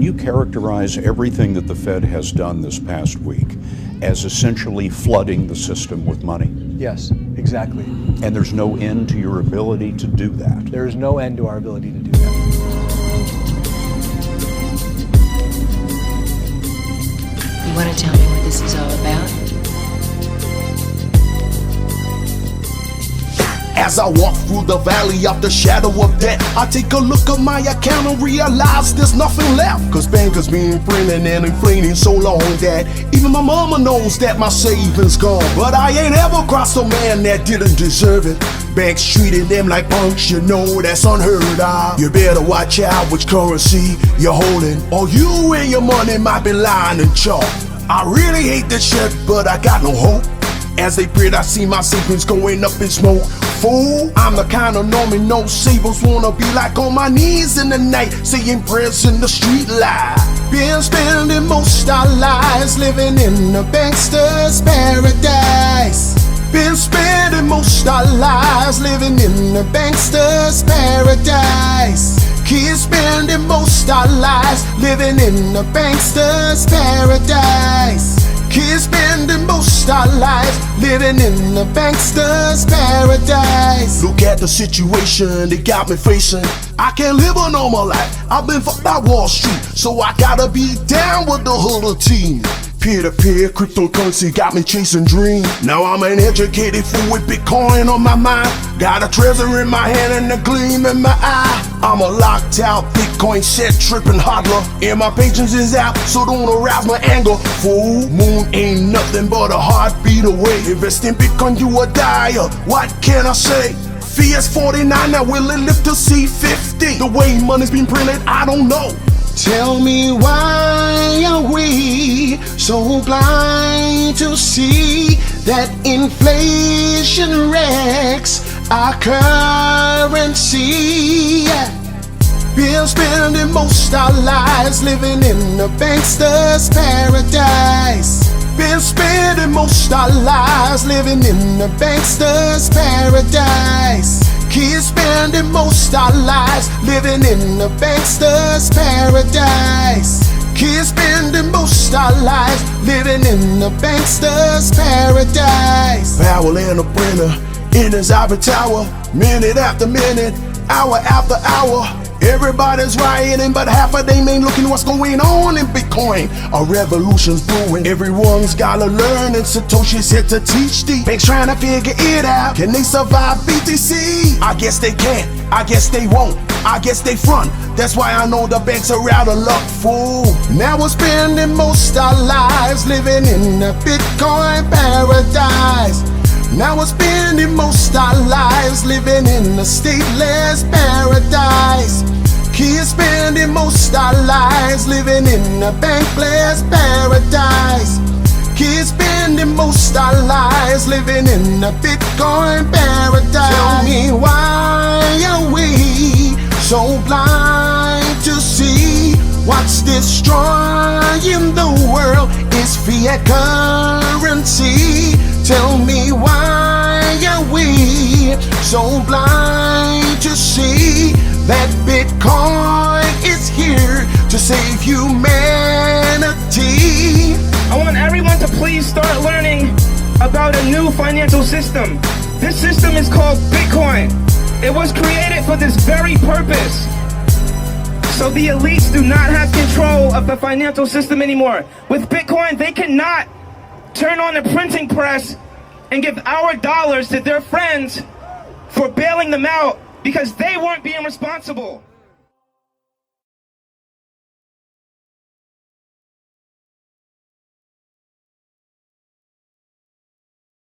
you characterize everything that the Fed has done this past week as essentially flooding the system with money? Yes, exactly. And there's no end to your ability to do that? There is no end to our ability to do that. You want to tell me what this is all about? As I walk through the valley of the shadow of death, I take a look at my account and realize there's nothing left. Cause bankers been printing and inflating so long that even my mama knows that my savings gone. But I ain't ever crossed a man that didn't deserve it. Banks treating them like punks, you know that's unheard of. You better watch out which currency you're holding, or you and your money might be lying in chalk. I really hate this shit, but I got no hope. As they prayed, I see my savings going up in smoke. Fool, I'm the kind of normie no savers wanna be like, on my knees in the night, saying prayers in the street light. Been spending most our lives living in the Banksters paradise. Been spending most our lives living in the Banksters paradise. Kids spending most our lives living in the Banksters paradise. Kids spending most our lives living in the Banksters paradise. Look at the situation they got me facing. I can't live a normal life. I've been fucked by Wall Street, so I gotta be down with the whole team. Peer-to-peer cryptocurrency got me chasing dreams. Now I'm an educated fool with Bitcoin on my mind. Got a treasure in my hand and a gleam in my eye. I'm a locked out Bitcoin set tripping hodler, and my patience is out, so don't arouse my anger. Fool, moon ain't nothing but a heartbeat away. Invest in Bitcoin, you a dyer. What can I say? Fiat's 49, now will it lift to C50? The way money's been printed, I don't know. Tell me, why are we so blind to see that inflation wrecks our currency? Been spending most our lives living in the Banksters paradise. Been spending most our lives living in the Banksters paradise. Kids spending most our lives living in the Banksters paradise. Kids spending most our lives living in the Banksters paradise. Powell and a printer in his ivory tower, minute after minute, hour after hour. Everybody's rioting, but half of them ain't looking what's going on in Bitcoin. A revolution's brewing, everyone's gotta learn, and Satoshi's here to teach thee. Banks trying to figure it out, can they survive BTC? I guess they can't, I guess they won't, I guess they front. That's why I know the banks are out of luck, fool. Now we're spending most our lives living in the Bitcoin paradise. Now we're spending most our lives living in a stateless paradise. Kids spending most our lives living in a bankless paradise. Kids spending most our lives living in a Bitcoin paradise. Tell me, why are we so blind to see what's destroying the world is fiat currency? Tell me, why are we so blind to see that Bitcoin is here to save humanity? I want everyone to please start learning about a new financial system. This system is called Bitcoin. It was created for this very purpose. So the elites do not have control of the financial system anymore. With Bitcoin, they cannot turn on the printing press and give our dollars to their friends for bailing them out because they weren't being responsible.